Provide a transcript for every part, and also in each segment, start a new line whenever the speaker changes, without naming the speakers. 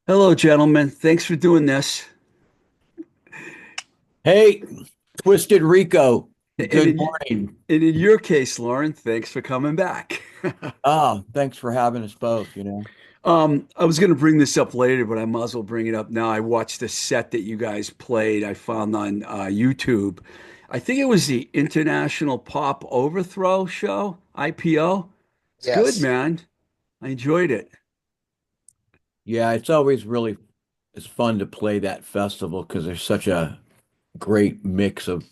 Hello, gentlemen. Thanks for doing this.
Hey, Twisted Rico.
And
Good
in,
morning.
and in your case, Lauren, thanks for coming back.
Thanks for having us both.
I was going to bring this up later, but I might as well bring it up now. I watched the set that you guys played. I found on YouTube. I think it was the International Pop Overthrow show, IPO. It's good,
Yes.
man. I enjoyed it.
Yeah, it's fun to play that festival because there's such a great mix of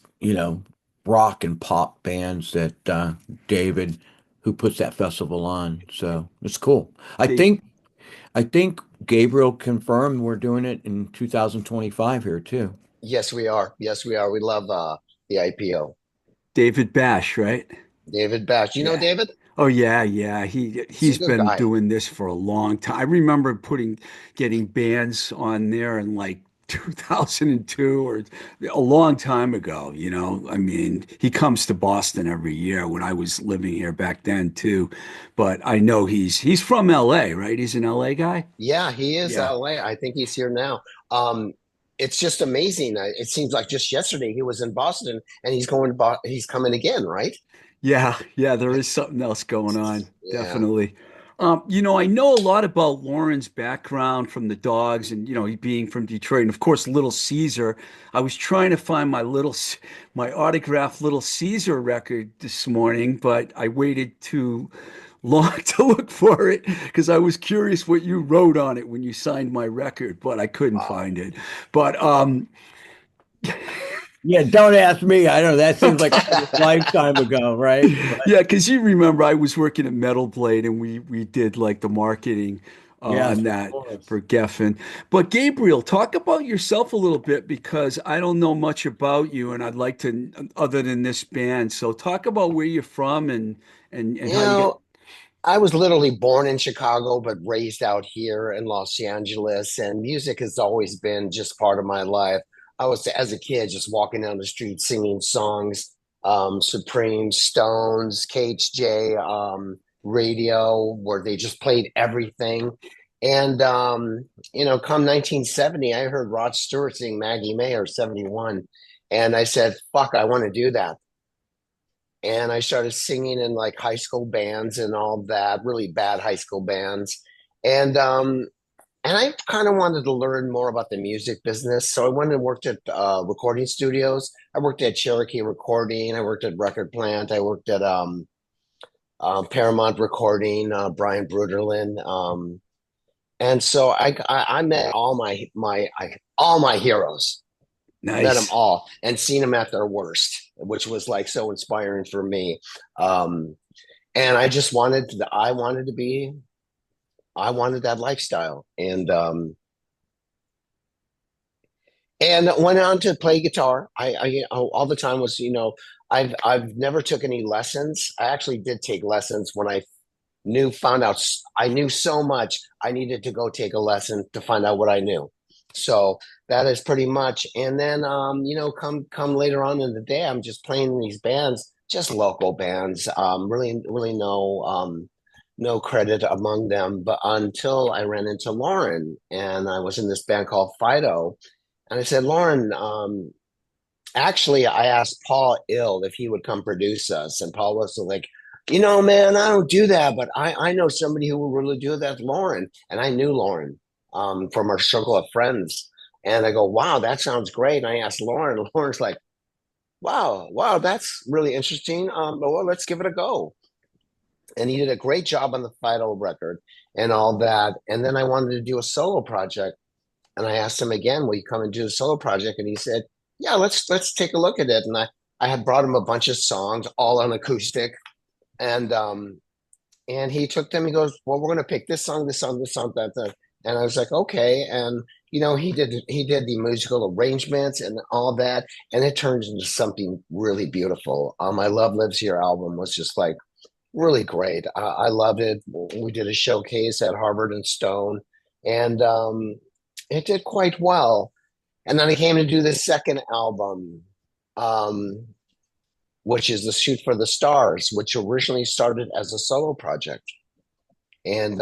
rock and pop bands that David who puts that festival on. So it's cool. I
They,
think I think Gabriel confirmed we're doing it in 2025 here too.
Yes, we are. Yes, we are. We love the IPO.
David Bash, right?
David Bash. You know
Yeah.
David?
Oh yeah, yeah. He
He's a
he's
good
been
guy.
doing this for a long time. I remember getting bands on there in like 2002 or a long time ago, you know. I mean, he comes to Boston every year when I was living here back then too. But I know he's from LA, right? He's an LA guy.
Yeah, he is
Yeah.
LA. I think he's here now. It's just amazing. It seems like just yesterday he was in Boston and he's coming again, right?
Yeah, yeah, there is something else going on,
Yeah.
definitely. I know a lot about Lauren's background from the Dogs and, he being from Detroit and of course Little Caesar. I was trying to find my autographed Little Caesar record this morning, but I waited too long to look for it because I was curious what you wrote on it when you signed my record, but I couldn't
Wow.
find it. But
Yeah, don't ask me. I don't know. That seems like a lifetime ago, right? But
Yeah, because you remember I was working at Metal Blade and we did like the marketing on
yes, of
that
course.
for Geffen. But Gabriel, talk about yourself a little bit because I don't know much about you and I'd like to other than this band. So talk about where you're from and
You
how you get.
know, I was literally born in Chicago, but raised out here in Los Angeles, and music has always been just part of my life. I was, as a kid, just walking down the street singing songs, Supreme, Stones, KHJ, radio, where they just played everything. And, come 1970, I heard Rod Stewart sing Maggie May or 71. And I said, fuck, I want to do that, and I started singing in like high school bands and all that, really bad high school bands. And I kind of wanted to learn more about the music business. So I went and worked at recording studios. I worked at Cherokee Recording. I worked at Record Plant. I worked at Paramount Recording, Brian Bruderlin. And so I met all my heroes, met them
Nice.
all and seen them at their worst, which was like so inspiring for me. Um, and I wanted that lifestyle, and went on to play guitar. All the time was, I've never took any lessons. I actually did take lessons when found out I knew so much. I needed to go take a lesson to find out what I knew. So that is pretty much. And then, come later on in the day, I'm just playing in these bands, just local bands. Really no credit among them. But until I ran into Loren, and I was in this band called FiDo, and I said, Loren, actually, I asked Paul Ill if he would come produce us, and Paul was like, man, I don't do that, but I know somebody who will really do that, Loren. And I knew Loren from our circle of friends. And I go, wow, that sounds great. And I asked Loren, and Loren's like, wow, that's really interesting. Well, let's give it a go. And he did a great job on the Fido record and all that. And then I wanted to do a solo project. And I asked him again, will you come and do a solo project? And he said, yeah, let's take a look at it. And I had brought him a bunch of songs, all on acoustic, and he took them. He goes, well, we're going to pick this song, this song, this song, that. And I was like, okay. And he did the musical arrangements and all that, and it turned into something really beautiful. My Love Lives Here album was just like really great. I loved it. We did a showcase at Harvard and Stone, and it did quite well. And then I came to do the second album, um, which is the Shoot for the Stars, which originally started as a solo project. And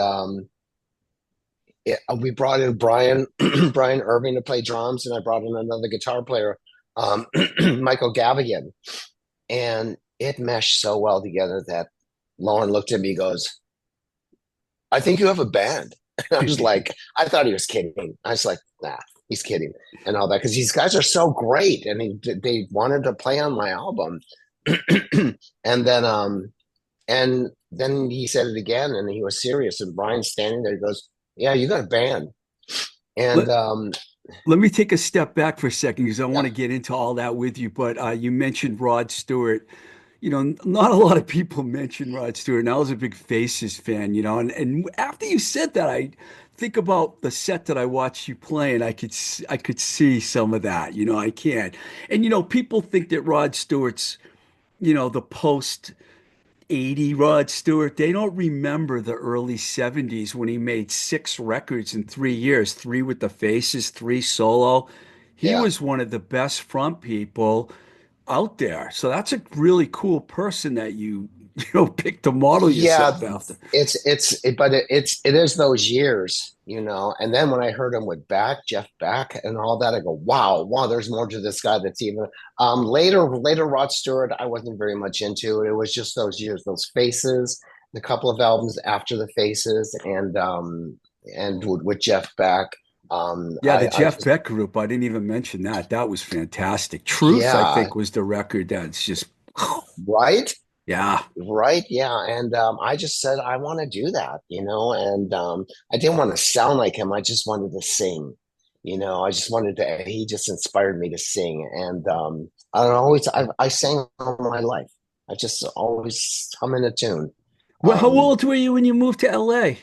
we brought in Brian Brian Irving to play drums, and I brought in another guitar player, Michael Gavigan, and it meshed so well together that Loren looked at me, and goes, "I think you have a band." I was like, I thought he was kidding. I was like, nah, he's kidding, and all that, because these guys are so great, and they wanted to play on my album, and then he said it again, and he was serious. And Brian's standing there. He goes, "Yeah, you got a band." And
Let, let me take a step back for a second because I want
yeah,
to get into all that with you. But you mentioned Rod Stewart. Not a lot of people mention Rod Stewart, and I was a big Faces fan, and after you said that, I think about the set that I watched you play, and I could see some of that, I can. And, people think that Rod Stewart's, the post 80 Rod Stewart, they don't remember the early 70s when he made 6 records in 3 years, three with the Faces, three solo. He
yeah.
was one of the best front people out there. So that's a really cool person that picked to model
Yeah,
yourself after.
it is those years, And then when I heard him with Jeff Beck and all that, I go, wow, there's more to this guy that's even. Later, Rod Stewart, I wasn't very much into it. It was just those years, those Faces, the couple of albums after the Faces, and with Jeff Beck.
Yeah, the
I
Jeff
just,
Beck group, I didn't even mention that. That was fantastic. Truth, I
yeah,
think, was the record that's just,
right.
yeah.
Right, yeah, and I just said I want to do that, and I didn't want to sound like him. I just wanted to sing, I just wanted to. He just inspired me to sing, and I sang all my life. I just always hum in a tune.
Well, how
Um,
old were you when you moved to LA?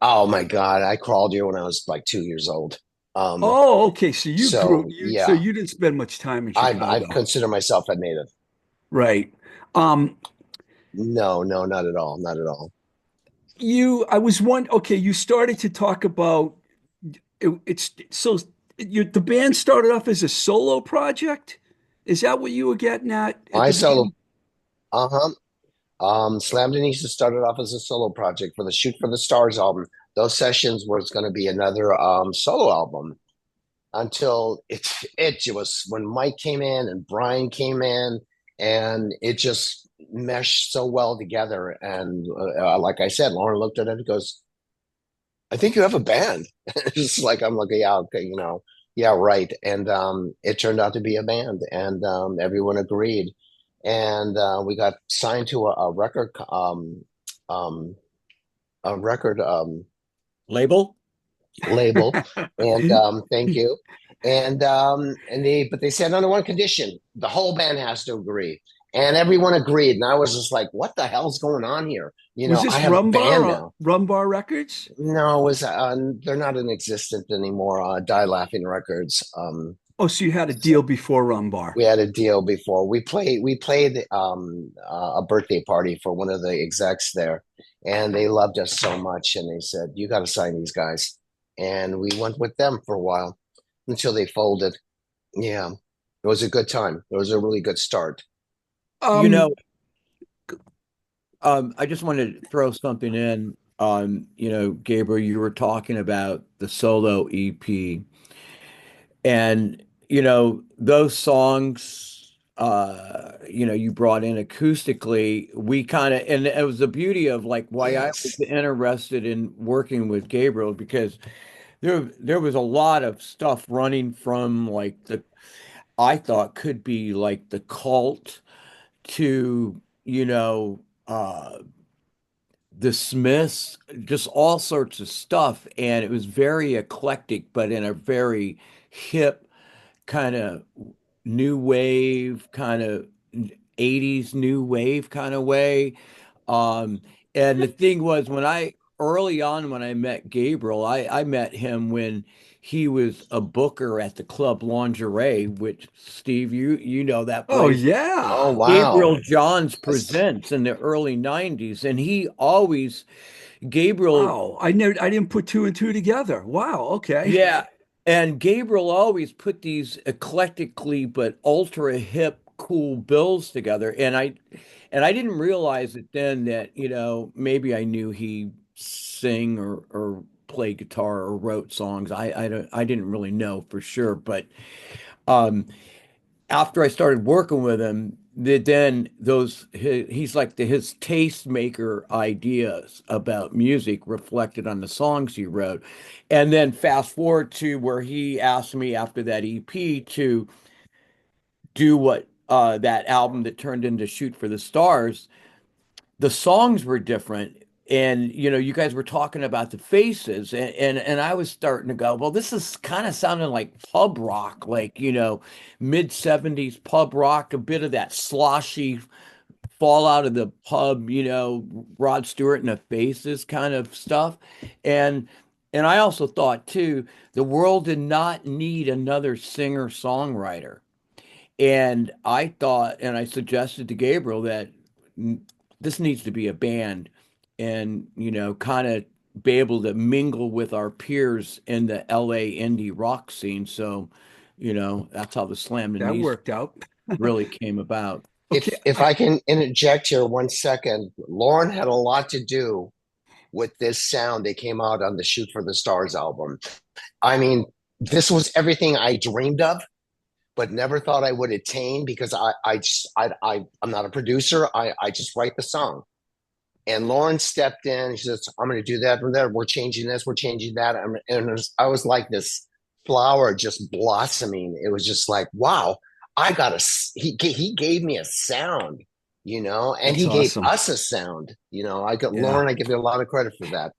oh my God, I crawled here when I was like 2 years old. Um,
Oh, okay. So you grew
so
so
yeah,
you didn't spend much time in
I'd
Chicago.
consider myself a native.
Right. Um,
No, no, not at all, not at all.
I was one, okay, you started to talk about it's so the band started off as a solo project. Is that what you were getting at
My
the
solo.
beginning?
Uh-huh. Slamdinistas started off as a solo project for the Shoot for the Stars album. Those sessions was going to be another solo album until it was when Mike came in and Brian came in, and it just meshed so well together. And like I said, Loren looked at it and goes, "I think you have a band." It's like I'm like, yeah, okay, yeah, right. And it turned out to be a band, and everyone agreed, and we got signed to um, a record
Label?
label, and thank you. And they said under one condition, the whole band has to agree, and everyone agreed. And I was just like, "What the hell's going on here?"
Was
I
this
have a band
Rumbar
now.
Rumbar Records?
No, it was they're not in existence anymore. Die Laughing Records.
Oh, so you had a deal before Rumbar.
We had a deal before. We played a birthday party for one of the execs there, and they loved us so much, and they said, "You got to sign these guys." And we went with them for a while until they folded. Yeah, it was a good time. It was a really good start.
You
Um,
know, I just wanted to throw something in. Gabriel, you were talking about the solo EP, and those songs, you brought in acoustically. We kind of, and it was the beauty of like why I was
Yes.
interested in working with Gabriel because there was a lot of stuff running from like I thought could be like the cult to the Smiths, just all sorts of stuff. And it was very eclectic, but in a very hip kind of new wave, kind of 80s new wave kind of way. Um, and the thing was, early on, when I met Gabriel, I met him when he was a booker at the Club Lingerie, which Steve, you know that
oh
place.
Oh
yeah.
wow.
Gabriel Johns
That's,
presents in the early 90s. And he always, Gabriel,
Wow. I didn't put two and two together. Wow, okay.
yeah. And Gabriel always put these eclectically but ultra hip cool bills together. And I didn't realize it then that, maybe I knew he sing or play guitar or wrote songs. I didn't really know for sure, but um after I started working with him, then he's like his tastemaker ideas about music reflected on the songs he wrote. And then fast forward to where he asked me after that EP to do what that album that turned into Shoot for the Stars. The songs were different. And you guys were talking about the faces, and I was starting to go, well, this is kind of sounding like pub rock, like mid '70s pub rock, a bit of that sloshy fall out of the pub, Rod Stewart and the Faces kind of stuff. And I also thought too, the world did not need another singer-songwriter. And I thought, and I suggested to Gabriel that this needs to be a band and, kind of be able to mingle with our peers in the LA indie rock scene. So, that's how the
That
Slamdinistas
worked out.
really came about.
Okay.
If I can interject here 1 second, Loren had a lot to do with this sound that came out on the Shoot for the Stars album. I mean, this was everything I dreamed of, but never thought I would attain because I'm not a producer. I just write the song. And Loren stepped in. She says, I'm going to do that. We're changing this. We're changing that. I was like this flower just blossoming. It was just like, wow, he gave me a sound, and
That's
he gave
awesome.
us a sound.
Yeah.
Loren, I give you a lot of credit for that.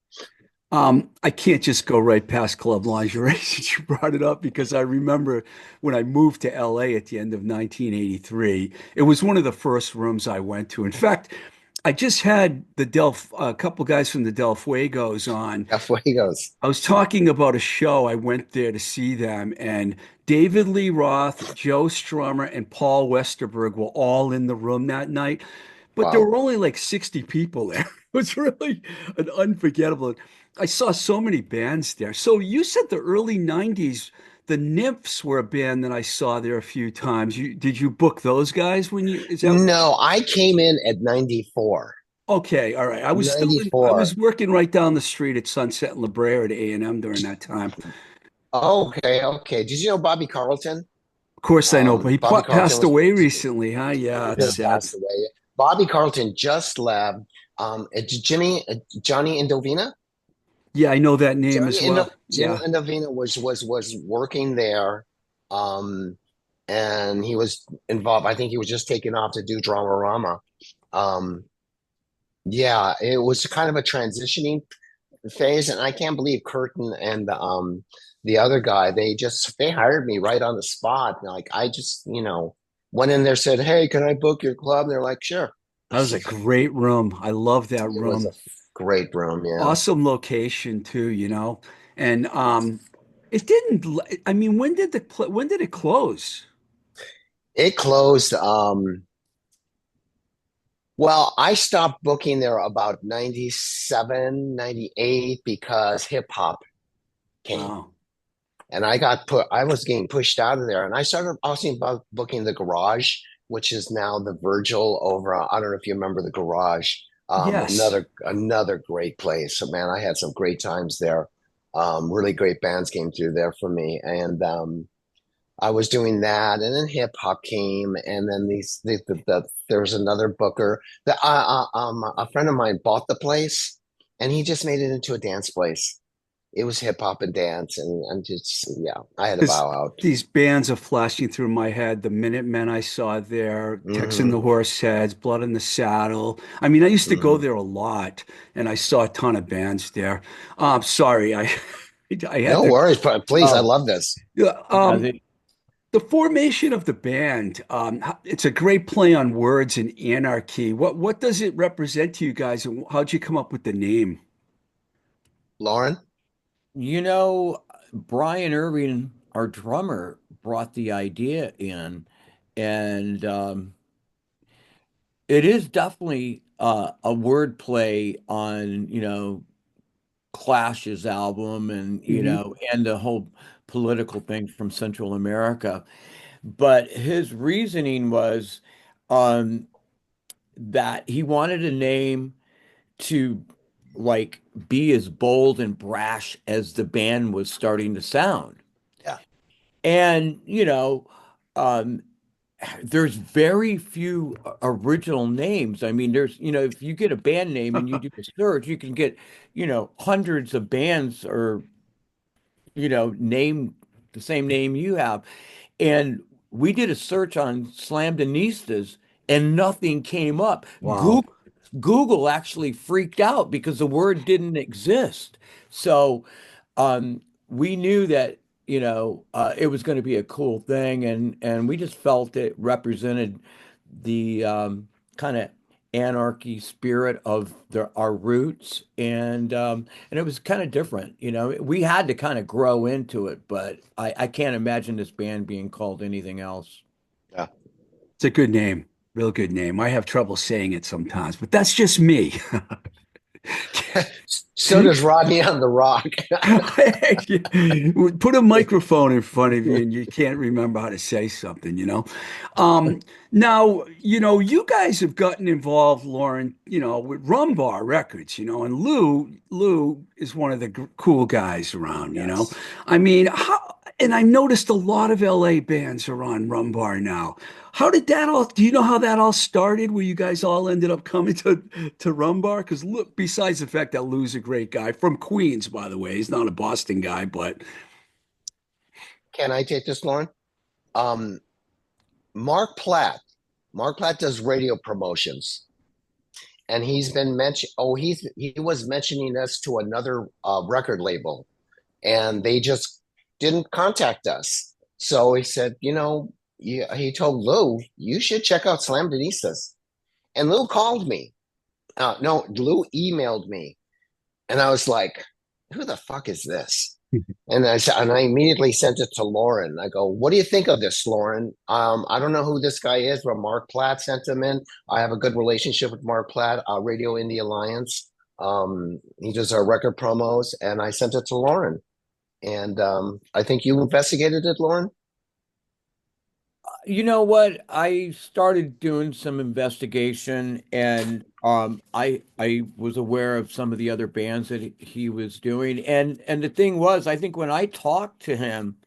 I can't just go right past Club Lingerie since you brought it up because I remember when I moved to LA at the end of 1983, it was one of the first rooms I went to. In fact, I just had a couple guys from the Del Fuegos on.
Halfway he goes.
I was talking about a show. I went there to see them, and David Lee Roth, Joe Strummer, and Paul Westerberg were all in the room that night. But there
Wow.
were only like 60 people there. It was really an unforgettable. I saw so many bands there. So you said the early 90s, the Nymphs were a band that I saw there a few times. Did you book those guys is that
No, I came in at 94.
okay? All right. I
94.
was working right down the street at Sunset and La Brea at A&M during that time.
Okay, okay. Did you know Bobby Carlton?
Of course I know, but he
Bobby Carlton
passed
was
away recently, huh?
he
Yeah, it's
just
sad.
passed away. Bobby Carlton just left. Johnny Indovina.
Yeah, I know that name as well.
Johnny
Yeah.
Indovina was working there, um, and he was involved. I think he was just taking off to do Dramarama. Um, yeah, it was kind of a transitioning phase, and I can't believe Curtin and the other guy they hired me right on the spot. Like I just went in there, said, "Hey, can I book your club?" And they're like, "Sure."
That was a great room. I love that
It was a
room.
great room, yeah.
Awesome location too. And it didn't I mean, when did it close?
It closed. Well, I stopped booking there about 97, 98 because hip hop came.
Wow.
And I was getting pushed out of there. And I started also about booking the Garage, which is now the Virgil over. I don't know if you remember the Garage.
Yes.
Another great place. So man, I had some great times there. Really great bands came through there for me. And I was doing that, and then hip hop came, and then there was another booker. A friend of mine bought the place, and he just made it into a dance place. It was hip hop and dance, and just yeah, I had to
Because
bow out.
these bands are flashing through my head. The Minutemen I saw there, Texan
Hmm.
the Horseheads, Blood in the Saddle. I mean, I used to go
Hmm.
there a lot, and I saw a ton of bands there. Sorry, I had
No
to.
worries, but please, I
Um,
love this.
yeah,
Yeah,
the formation of the band, it's a great play on words and anarchy. What does it represent to you guys, and how'd you come up with the name?
Lauren.
you know, Brian Irving, our drummer, brought the idea in, and it is definitely a wordplay on, Clash's album and,
Hmm.
and the whole political thing from Central America. but his reasoning was um, that he wanted a name to like be as bold and brash as the band was starting to sound.
Yeah.
And, um, there's very few original names. I mean, if you get a band name and you do a search, you can get, hundreds of bands or, name the same name you have. And we did a search on Slamdinistas and nothing came up.
Wow.
Google actually freaked out because the word didn't exist. So we knew that, it was going to be a cool thing, and we just felt it represented the kind of anarchy spirit of our roots, and it was kind of different. We had to kind of grow into it, but I can't imagine this band being called anything else.
Yeah.
It's a good name. Real good name. I have trouble saying it sometimes, but that's just me.
So does Rodney on the Rock.
Put a microphone in front of you and you can't remember how to say something. Um, Now, you guys have gotten involved, Loren, with Rumbar Records, and Lou is one of the cool guys around.
Yes.
I mean, and I noticed a lot of LA bands are on Rumbar now. How did that all, do you know how that all started, where you guys all ended up coming to Rumbar? Because look, besides the fact that Lou's a great guy from Queens, by the way, he's not a Boston guy, but
Can I take this, Lauren? Um, Mark Platt. Mark Platt does radio promotions, and he's been mentioned. Oh, he was mentioning us to another record label, and they just didn't contact us. So he said, he told Lou, you should check out Slamdinistas. And Lou called me. No, Lou emailed me, and I was like, "Who the fuck is this?" And I immediately sent it to Loren. I go, "What do you think of this, Loren? I don't know who this guy is, but Mark Platt sent him in. I have a good relationship with Mark Platt, Radio Indie Alliance. He does our record promos, and I sent it to Loren. And I think you investigated it, Loren.
You know what? I started doing some investigation, and I was aware of some of the other bands that he was doing, and the thing was, I think when I talked to him,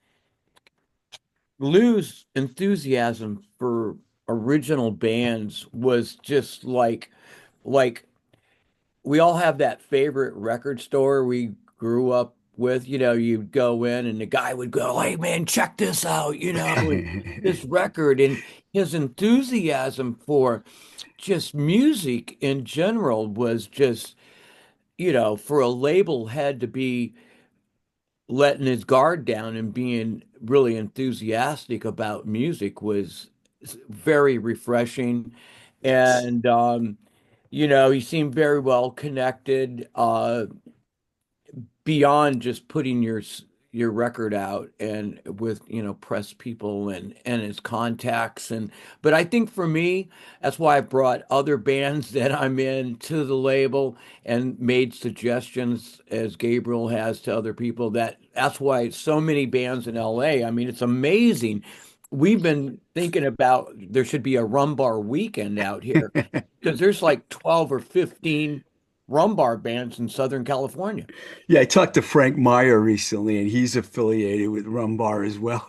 Lou's enthusiasm for original bands was just like we all have that favorite record store we grew up with. You'd go in and the guy would go, "Hey man, check this out, this record." And his enthusiasm for just music in general was just, for a label had to be letting his guard down and being really enthusiastic about music was very refreshing.
Yes.
And he seemed very well connected. Beyond just putting your record out and with press people and his contacts. And but I think for me, that's why I brought other bands that I'm in to the label and made suggestions, as Gabriel has, to other people. That's why so many bands in LA, I mean, it's amazing. We've been thinking about there should be a Rumbar weekend out here because there's like 12 or 15 Rumbar bands in Southern California.
yeah, I talked to Frank Meyer recently, and he's affiliated with Rumbar as well,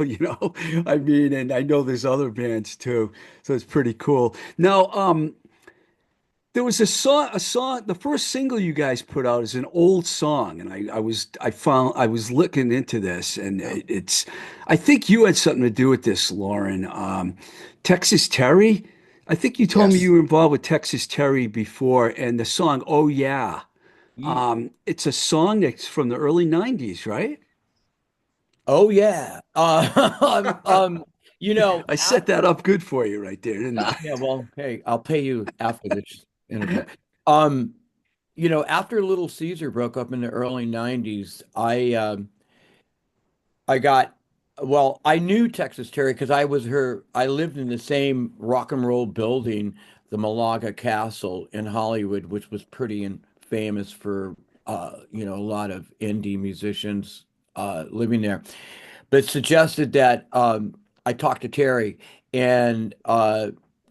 I mean, and I know there's other bands too, so it's pretty cool. Now, there was a song, the first single you guys put out is an old song, and I was looking into this, and I think you had something to do with this, Loren. Texas Terry. I think you told me
Yes.
you were involved with Texas Terry before, and the song "Oh Yeah." It's a song that's from the early '90s, right?
Oh yeah.
I set that up good for you right there, didn't I?
Yeah, well, hey, I'll pay you after this interview. Um, after Little Caesar broke up in the early 90s, I got well, I knew Texas Terry because I lived in the same rock and roll building, the Malaga Castle in Hollywood, which was pretty famous for a lot of indie musicians living there. But suggested that I talked to Terry, and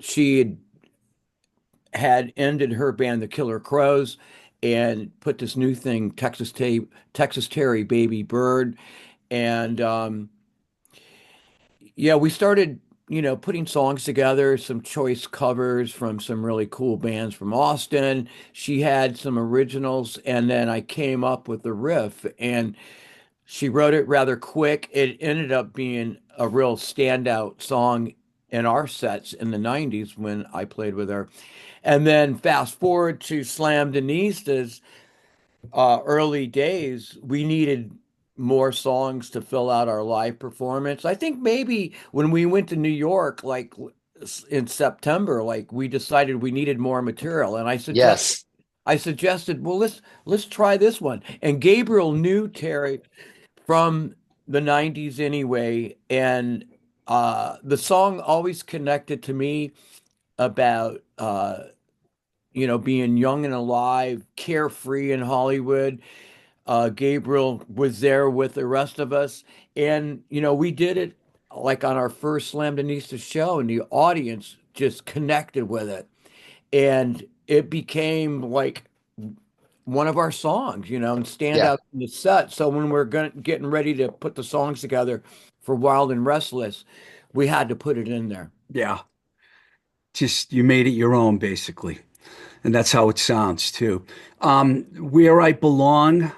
she had ended her band, the Killer Crows, and put this new thing, Texas Terry Baby Bird. And yeah, we started, putting songs together, some choice covers from some really cool bands from Austin. She had some originals, and then I came up with the riff, and she wrote it rather quick. It ended up being a real standout song in our sets in the 90s when I played with her. And then fast forward to Slamdinistas, early days, we needed more songs to fill out our live performance. I think maybe when we went to New York, like in September, like we decided we needed more material, and
Yes.
I suggested, well, let's try this one. And Gabriel knew Terry from the 90s anyway, and the song always connected to me about being young and alive, carefree in Hollywood. Gabriel was there with the rest of us. And, we did it like on our first Slamdinista show, and the audience just connected with it. And it became like one of our songs, and stand
Yeah.
out in the set. So when we're getting ready to put the songs together for Wild and Restless, we had to put it in there.
Yeah. Just you made it your own, basically. And that's how it sounds too. Where I Belong,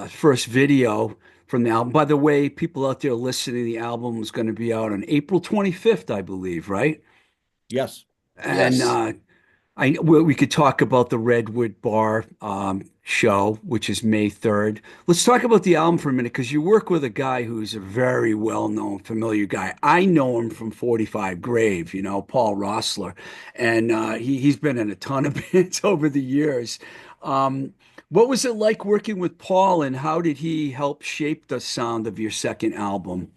first video from the album. By the way, people out there listening, the album is going to be out on April 25th, I believe, right?
Yes.
And
Yes.
we could talk about the Redwood Bar show, which is May 3rd. Let's talk about the album for a minute because you work with a guy who's a very well-known, familiar guy. I know him from 45 Grave, Paul Roessler, and he's been in a ton of bands over the years. What was it like working with Paul, and how did he help shape the sound of your second album?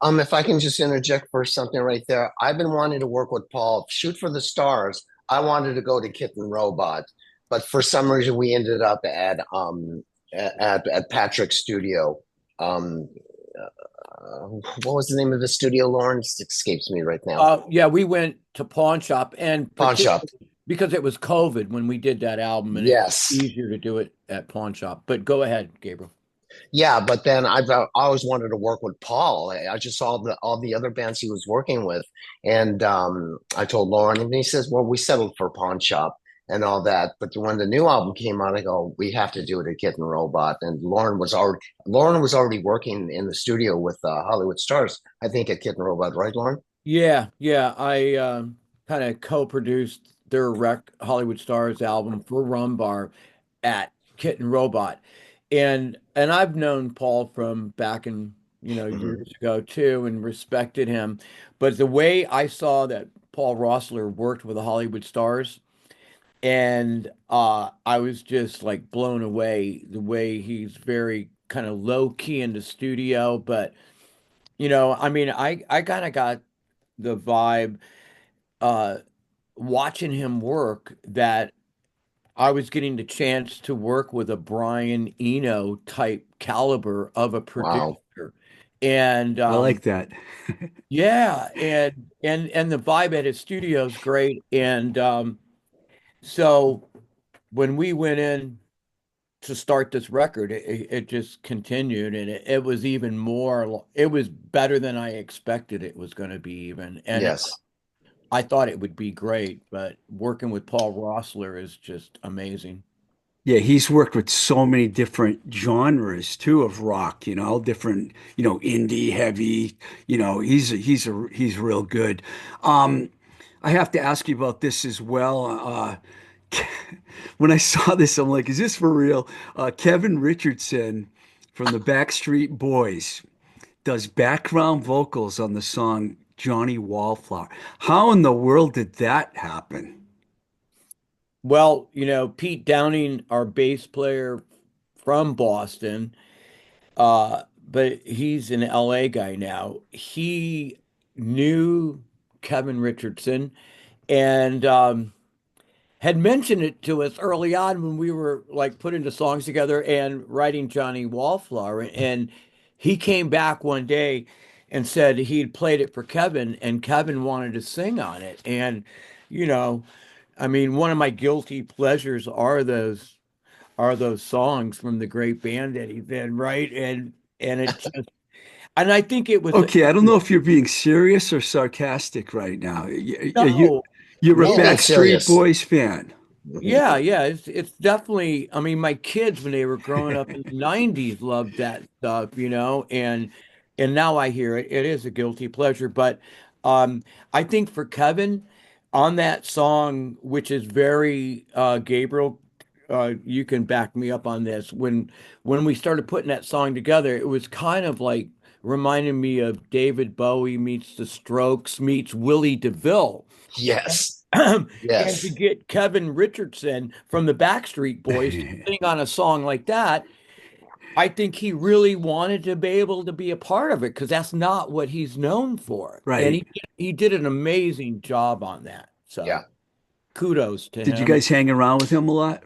If I can just interject for something right there, I've been wanting to work with Paul. Shoot for the Stars. I wanted to go to Kitten Robot, but for some reason we ended up at Patrick's studio. Um, what was the name of the studio, Lawrence? It escapes me right now.
Yeah, we went to Pawn Shop, and
Pawn Shop.
particularly because it was COVID when we did that album, and it was
Yes.
easier to do it at Pawn Shop. But go ahead, Gabriel.
Yeah, but then I always wanted to work with Paul. I just saw all the other bands he was working with, and I told Lauren, and he says, "Well, we settled for Pawn Shop and all that." But when the new album came out, I go, "We have to do it at Kitten Robot." And Lauren was already working in the studio with Hollywood Stars, I think, at Kitten Robot, right, Lauren?
Yeah, yeah. I kind of co-produced their Hollywood Stars album for Rumbar at Kitten Robot. And I've known Paul from back in,
Hmm.
years ago too, and respected him. But the way I saw that Paul Roessler worked with the Hollywood Stars, and I was just like blown away the way he's very kind of low key in the studio. But, I mean, I kind of got the vibe uh watching him work that I was getting the chance to work with a Brian Eno type caliber of a
Wow.
producer. And
I like that.
yeah, and the vibe at his studio is great. And so when we went in to start this record, it just continued, and it was even more, it was better than I expected it was going to be even. And
Yes.
I thought it would be great, but working with Paul Roessler is just amazing.
Yeah, he's worked with so many different genres too of rock, different, indie, heavy, he's real good. Um, I have to ask you about this as well. When I saw this, I'm like, is this for real? Kevin Richardson from the Backstreet Boys does background vocals on the song Johnny Wallflower. How in the world did that happen?
Well, Pete Downing, our bass player from Boston, but he's an LA guy now. He knew Kevin Richardson and had mentioned it to us early on when we were like putting the songs together and writing Johnny Wallflower. And he came back one day and said he'd played it for Kevin, and Kevin wanted to sing on it. And, you know, I mean, one of my guilty pleasures are those songs from the great band that he's in, right? And it just and I think it was
Okay, I don't know if you're being serious or sarcastic right now.
no,
You're a
He's being
no.
Backstreet
serious.
Boys fan.
Yeah, yeah, it's definitely. I mean, my kids when they were growing up in the '90s loved that stuff, and now I hear it. It is a guilty pleasure, but I think for Kevin on that song, which is very Gabriel, you can back me up on this. When we started putting that song together, it was kind of like reminding me of David Bowie meets The Strokes meets Willie DeVille.
Yes.
And to
Yes.
get Kevin Richardson from the Backstreet Boys to sing on a song like that, I think he really wanted to be able to be a part of it because that's not what he's known for. And
Right.
he did an amazing job on that. So
Yeah.
kudos to
Did you
him.
guys hang around with him a lot?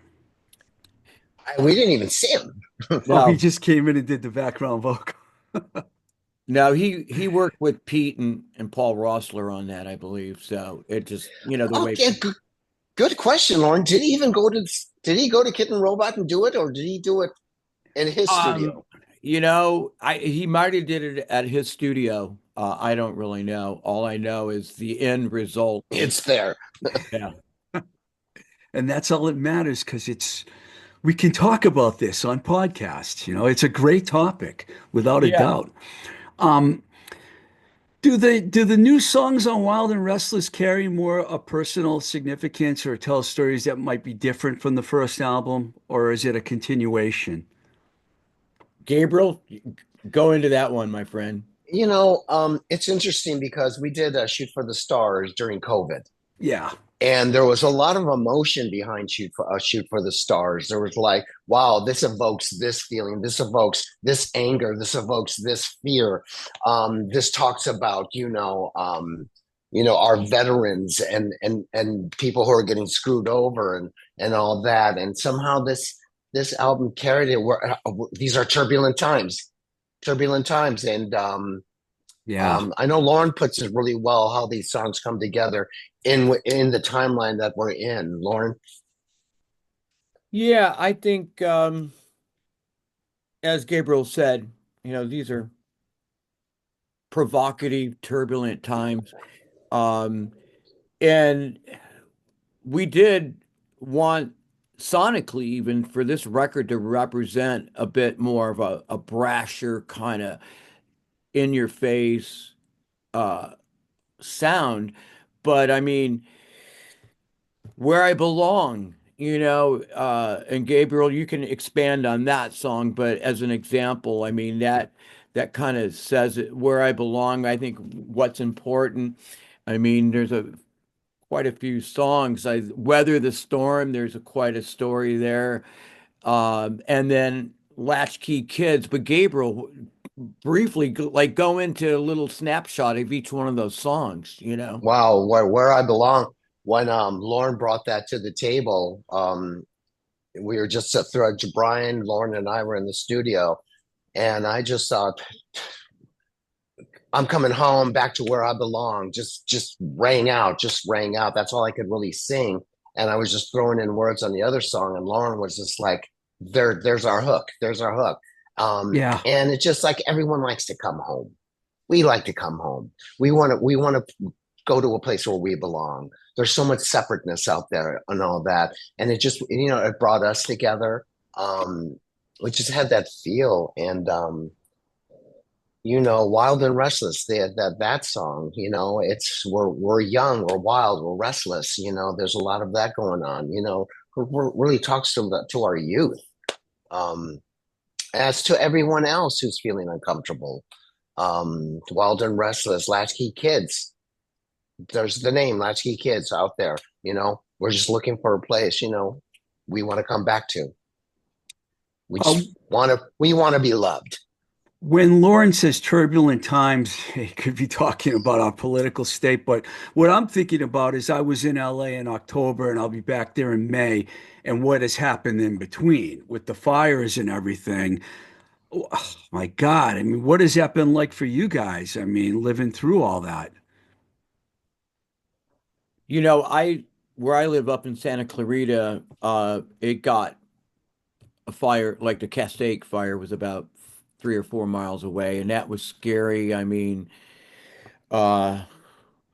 We didn't even see him.
Oh, he
No,
just came in and did the background vocal.
no, he worked with Pete and Paul Rossler on that, I believe. So it just, the way
Okay, good question, Lauren. Did he even go to Kitten Robot and do it, or did he do it in his
um
studio?
he might have did it at his studio. I don't really know. All I know is the end result is
It's there.
yeah.
And that's all that matters because we can talk about this on podcasts. It's a great topic without a
Yeah.
doubt. Um, do the new songs on Wild and Restless carry more a personal significance or tell stories that might be different from the first album, or is it a continuation?
Gabriel, go into that one, my friend.
It's interesting because we did a Shoot for the Stars during COVID.
Yeah,
And there was a lot of emotion behind Shoot for the Stars. There was like, wow, this evokes this feeling, this evokes this anger, this evokes this fear. This talks about, our veterans and people who are getting screwed over and all that. And somehow this album carried it. These are turbulent times, and
yeah.
I know Lauren puts it really well how these songs come together in the timeline that we're in. Lauren,
Yeah, I think as Gabriel said, these are provocative, turbulent times. Um, and we did want sonically even for this record to represent a bit more of a brasher kind of in your face uh sound. But I mean, Where I Belong, and Gabriel, you can expand on that song, but as an example, I mean that kind of says it, Where I Belong. I think what's important. I mean, there's a quite a few songs. Weather the Storm, there's quite a story there. And then Latchkey Kids. But Gabriel, briefly, like go into a little snapshot of each one of those songs.
wow, where I belong. When Lauren brought that to the table, we were just Brian, Lauren, and I were in the studio, and I just thought, I'm coming home back to where I belong. Just rang out. That's all I could really sing. And I was just throwing in words on the other song. And Lauren was just like, there's our hook. There's our hook.
Yeah.
And it's just like everyone likes to come home. We like to come home. We want to go to a place where we belong. There's so much separateness out there and all that. And it just, it brought us together. We just had that feel. And Wild and Restless, that song, it's we're young, we're wild, we're restless, there's a lot of that going on, really talks to our youth. As to everyone else who's feeling uncomfortable, Wild and Restless, Latchkey Kids, there's the name Latchkey Kids out there, we're just looking for a place, we want to come back to. We want to be loved.
When Lauren says turbulent times, he could be talking about our political state. But what I'm thinking about is I was in LA in October and I'll be back there in May. And what has happened in between with the fires and everything. Oh, my God. I mean, what has that been like for you guys? I mean, living through all that.
You know, I where I live up in Santa Clarita, it got a fire, like the Castaic fire was about 3 or 4 miles away, and that was scary. I mean, uh,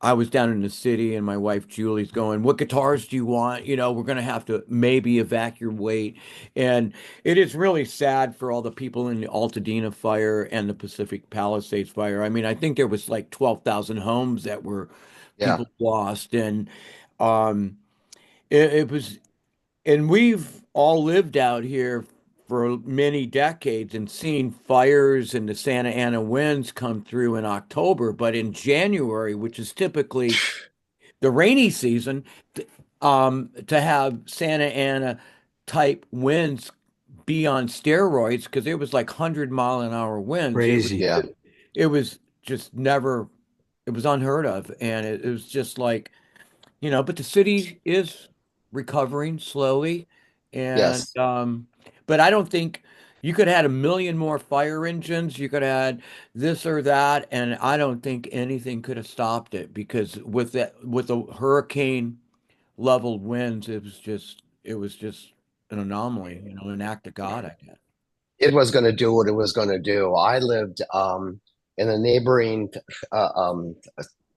I was down in the city, and my wife Julie's going, "What guitars do you want? You know, we're gonna have to maybe evacuate." And it is really sad for all the people in the Altadena fire and the Pacific Palisades fire. I mean, I think there was like 12,000 homes that were
Yeah.
people lost, and um, it was, and we've all lived out here for many decades and seen fires and the Santa Ana winds come through in October, but in January, which is typically the rainy season, to have Santa Ana type winds be on steroids because it was like 100-mile-an-hour winds.
Crazy.
Yeah.
It was just never, it was unheard of, and it was just like, but the city is recovering slowly. And
Yes.
but I don't think you could have had a million more fire engines, you could have had this or that, and I don't think anything could have stopped it because with the hurricane level winds, it was just an anomaly, an act of God, I guess.
It was going to do what it was going to do. I lived in a neighboring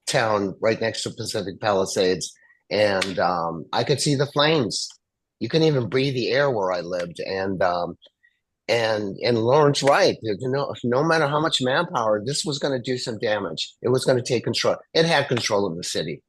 town right next to Pacific Palisades, and I could see the flames. You couldn't even breathe the air where I lived, and Lauren's right. No matter how much manpower, this was going to do some damage. It was going to take control. It had control of the city.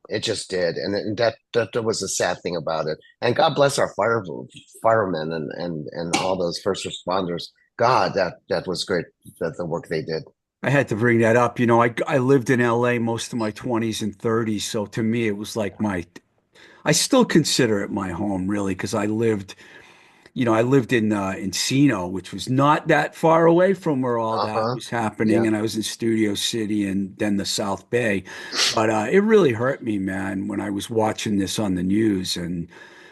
It just did, and that was the sad thing about it. And God bless our firemen and all those first responders. God, that was great that the work they did.
I had to bring that up. I lived in LA most of my 20s and 30s. So to me, it was like I still consider it my home, really, because I lived in Encino, which was not that far away from where all that
Uh-huh.
was happening,
Yeah.
and I was in Studio City and then the South Bay. But it really hurt me, man, when I was watching this on the news. And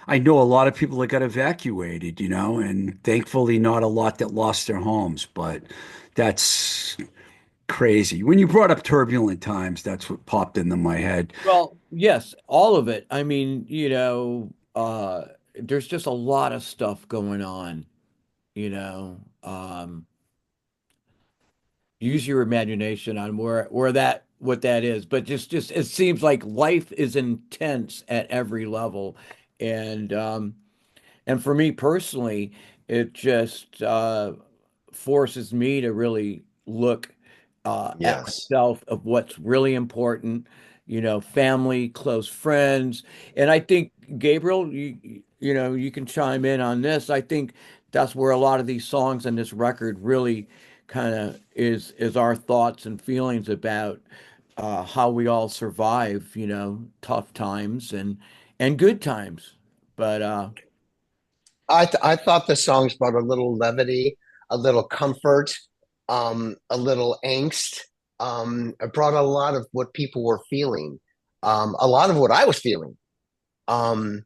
I know a lot of people that got evacuated, and thankfully not a lot that lost their homes. But that's crazy. When you brought up turbulent times, that's what popped into my head.
Well, yes, all of it. I mean, there's just a lot of stuff going on, you know. Use your imagination on where that what that is. But just it seems like life is intense at every level. And for me personally, it just forces me to really look at
Yes.
myself of what's really important, family, close friends. And I think, Gabriel, you can chime in on this. I think that's where a lot of these songs and this record really kind of is our thoughts and feelings about how we all survive, tough times and good times. But
I thought the songs brought a little levity, a little comfort, a little angst. It brought a lot of what people were feeling, a lot of what I was feeling. Um,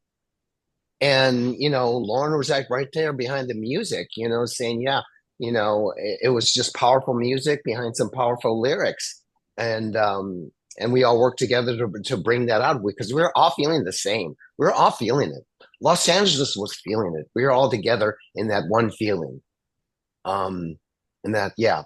and Lauren was like right there behind the music, saying, "Yeah, it was just powerful music behind some powerful lyrics," and we all worked together to bring that out because we were all feeling the same. We were all feeling it. Los Angeles was feeling it. We were all together in that one feeling. Um, and that, yeah,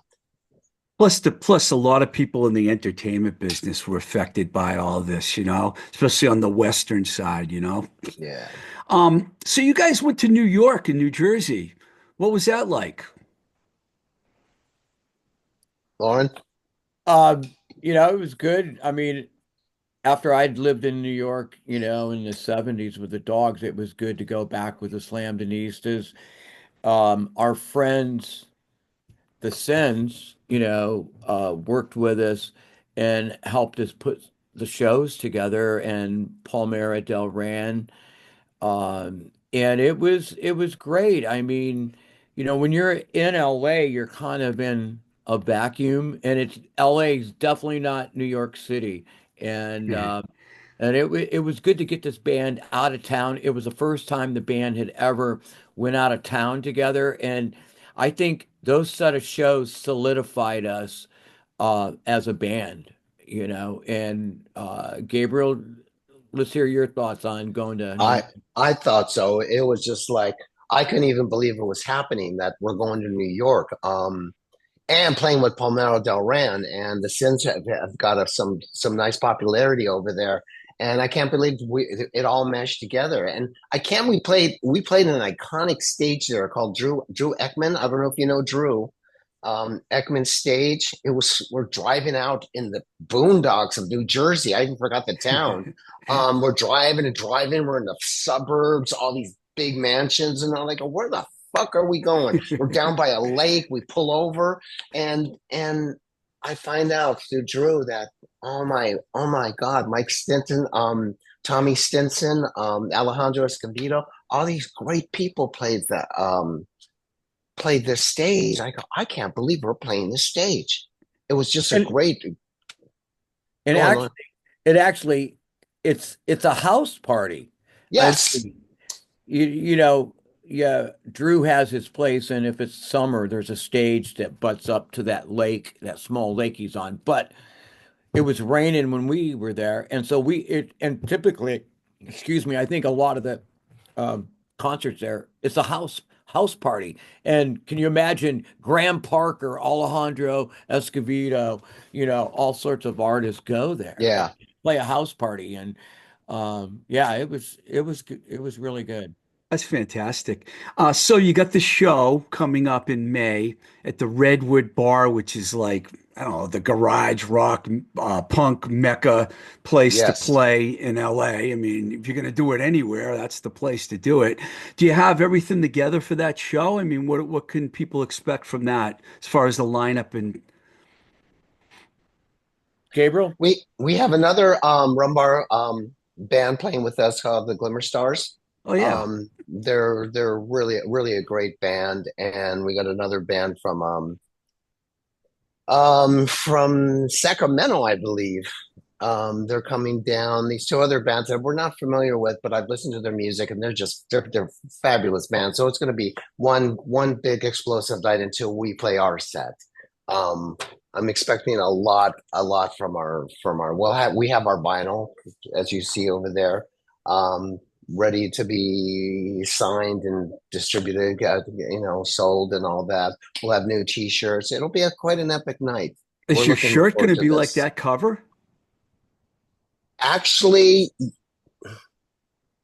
Plus a lot of people in the entertainment business were affected by all this, especially on the Western side.
yeah.
So you guys went to New York and New Jersey. What was that like?
Lauren,
um, it was good. I mean, after I'd lived in New York, in the 70s with the Dogs, it was good to go back with the Slamdinistas. Our friends, the Sens, worked with us and helped us put the shows together, and Palmera del Ran. And it was great. I mean, when you're in LA, you're kind of in a vacuum, and it's LA is definitely not New York City. And
Yeah.
it was good to get this band out of town. It was the first time the band had ever went out of town together, and I think those set of shows solidified us as a band, and Gabriel, let's hear your thoughts on going to New
I
York.
I thought so. It was just like I couldn't even believe it was happening that we're going to New York. And playing with Palmero Del Rey, and the Sins have got some nice popularity over there. And I can't believe it all meshed together. And I can't. We played an iconic stage there called Drew Ekman. I don't know if you know Drew. Ekman stage. We're driving out in the boondocks of New Jersey. I even forgot the town. We're driving and driving. We're in the suburbs, all these big mansions, and I'm like, where the fuck are we going? We're down by a lake. We pull over, and I find out through Drew that oh my God, Mike Stinson, Tommy Stinson, Alejandro Escovedo, all these great people played this stage. I go, I can't believe we're playing this stage. It was just a
And
great
and
going on.
actually it's a house party. I
Yes,
mean, yeah, Drew has his place, and if it's summer, there's a stage that butts up to that lake, that small lake he's on. But it was raining when we were there, and so and typically, excuse me, I think a lot of the um, concerts there, it's a house party. And can you imagine Graham Parker, Alejandro Escovedo, all sorts of artists go there and
yeah.
play a house party, and yeah, it was really good.
That's fantastic. So you got the show coming up in May at the Redwood Bar, which is like, I don't know, the garage rock punk mecca place to
Yes.
play in LA. I mean, if you're going to do it anywhere, that's the place to do it. Do you have everything together for that show? I mean, what can people expect from that as far as the lineup and
Gabriel?
We have another rumbar band playing with us called the Glimmer Stars.
oh yeah,
They're really a great band, and we got another band from Sacramento, I believe. They're coming down. These two other bands that we're not familiar with, but I've listened to their music, and they're fabulous bands. So it's going to be one big explosive night until we play our set. Um, I'm expecting a lot from our. We have our vinyl, as you see over there, ready to be signed and distributed, sold and all that. We'll have new T-shirts. It'll be quite an epic night. We're
is your
looking
shirt going
forward
to
to
be like
this.
that cover?
Actually,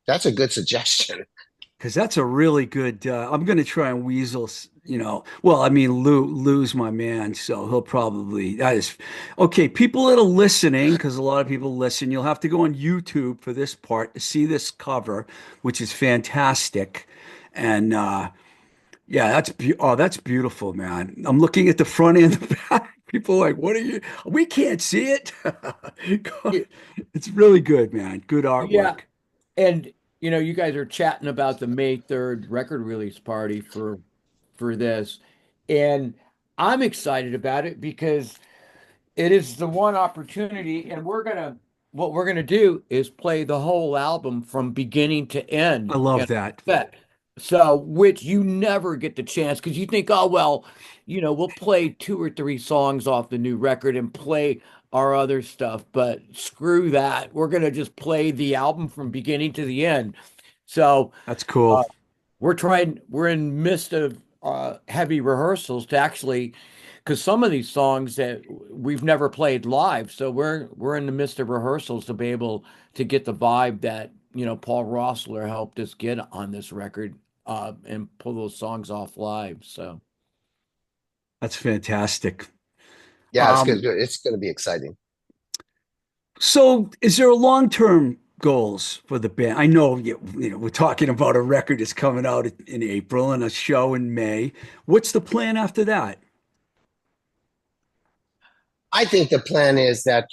that's a good suggestion.
Because that's a really good. I'm going to try and Well, I mean, Lou's my man, so he'll probably. That is okay. People that are listening, because a lot of people listen, you'll have to go on YouTube for this part to see this cover, which is fantastic. And yeah, that's beautiful, man. I'm looking at the front and the back. People are like, what are you? We can't see it.
Y-
It's really good, man. Good
Yeah,
artwork.
and you guys are chatting about the May 3rd record release party for this, and I'm excited about it because it is the one opportunity, and what we're gonna do is play the whole album from beginning to
I
end in
love
a
that.
set. So, which you never get the chance because you think, oh well, we'll play two or three songs off the new record and play our other stuff, but screw that. We're gonna just play the album from beginning to the end. So,
That's cool.
uh, we're in midst of heavy rehearsals to actually, because some of these songs that we've never played live, so we're in the midst of rehearsals to be able to get the vibe that Paul Rossler helped us get on this record, and pull those songs off live. So
That's fantastic.
Yeah, it's good.
Um,
It's going to be exciting.
so is there a long-term goals for the band? I know, we're talking about a record that's coming out in April and a show in May. What's the plan after that?
I think the plan is that,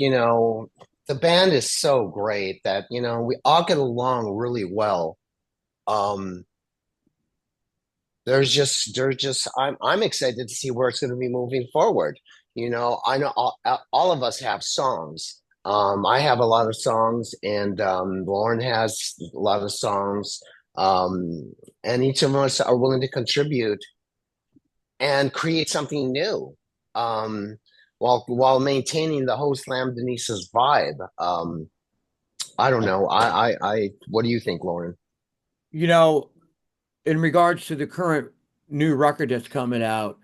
the band is so great that, we all get along really well. Um, I'm excited to see where it's going to be moving forward. I know all of us have songs. I have a lot of songs, and Loren has a lot of songs. And each of us are willing to contribute and create something new, while maintaining the whole Slamdinistas vibe. I don't know. What do you think, Loren?
You know, in regards to the current new record that's coming out,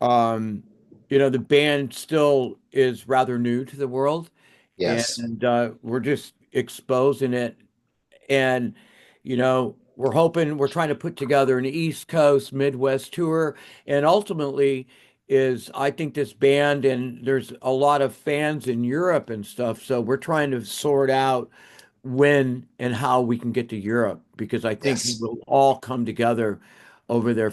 um, the band still is rather new to the world,
Yes,
and we're just exposing it. And, we're trying to put together an East Coast, Midwest tour. And ultimately, I think this band, and there's a lot of fans in Europe and stuff. So we're trying to sort out when and how we can get to Europe because I think
yes,
we'll all come together over there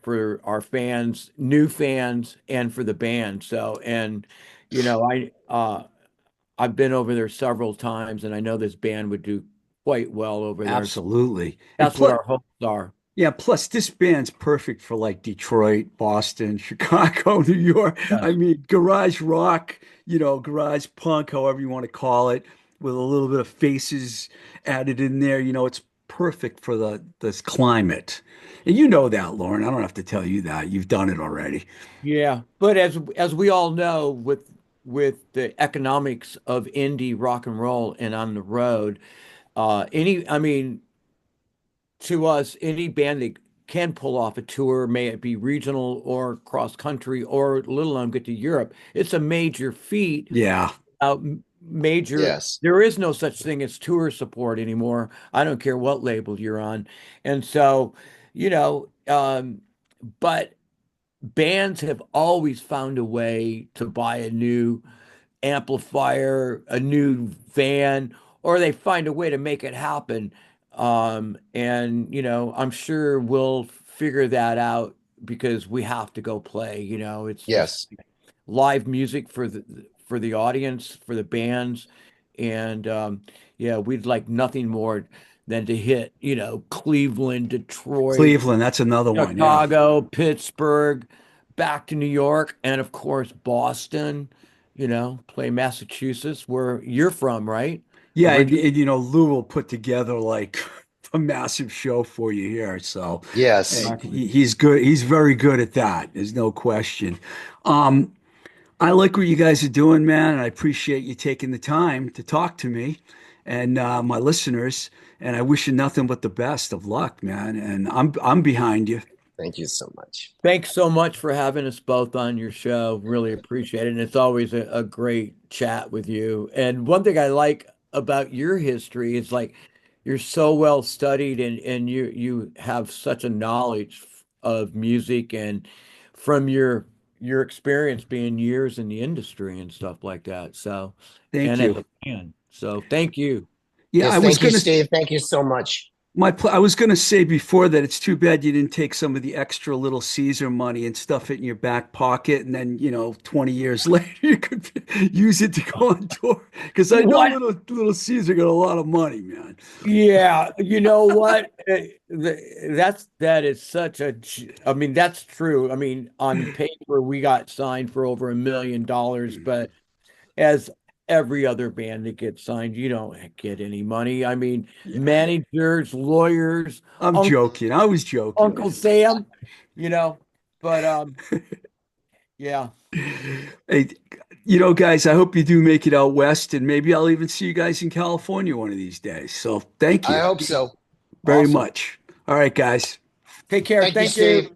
for our fans, new fans, and for the band. So, and I've been over there several times, and I know this band would do quite well over there. So
Absolutely. And
that's what
plus,
our hopes are.
yeah, plus this band's perfect for like Detroit, Boston, Chicago, New York. I
Yes.
mean, garage rock, garage punk, however you want to call it, with a little bit of faces added in there. It's perfect for the this climate. And you know that, Lauren. I don't have to tell you that. You've done it already.
Yeah, but as we all know, with the economics of indie rock and roll and on the road, I mean, to us, any band that can pull off a tour, may it be regional or cross country or let alone get to Europe, it's a major feat.
Yeah.
Major,
yes,
there is no such thing as tour support anymore. I don't care what label you're on. And so, you know, but bands have always found a way to buy a new amplifier, a new van, or they find a way to make it happen. And I'm sure we'll figure that out because we have to go play. It's just
yes,
live music for the audience, for the bands, and yeah, we'd like nothing more than to hit, Cleveland, Detroit,
Cleveland, that's another one. Yeah.
Chicago, Pittsburgh, back to New York, and of course Boston, play Massachusetts, where you're from, right?
Yeah,
Originally.
Lou will put together like a massive show for you here. So,
yes.
and
Exactly.
he's good. He's very good at that. There's no question. Um, I like what you guys are doing, man, and I appreciate you taking the time to talk to me and my listeners. And I wish you nothing but the best of luck, man. And I'm behind you.
Thank you so much.
Thanks so much for having us both on your show. Really appreciate it. And it's always a great chat with you. And one thing I like about your history is like you're so well studied and you have such a knowledge of music and from your experience being years in the industry and stuff like that. So,
Thank
and as
you.
a fan. So thank you.
Yeah,
Yes, thank you, Steve. Thank you so much.
I was gonna say before that it's too bad you didn't take some of the extra Little Caesar money and stuff it in your back pocket, and then 20 years later you could use it to go on tour. Because I know
What?
Little Caesar got a lot of money, man.
Yeah, you know what? That is such I mean, that's true. I mean, on paper, we got signed for over $1 million, but as every other band that gets signed, you don't get any money. I mean,
Yeah,
managers, lawyers,
I'm
Uncle,
joking. I was joking,
Uncle
man.
Sam, you know, but yeah.
Hey, guys, I hope you do make it out west, and maybe I'll even see you guys in California one of these days. So thank
I
you
hope so.
very
Awesome.
much. All right, guys.
Take care.
Thank you,
Thank you.
Steve.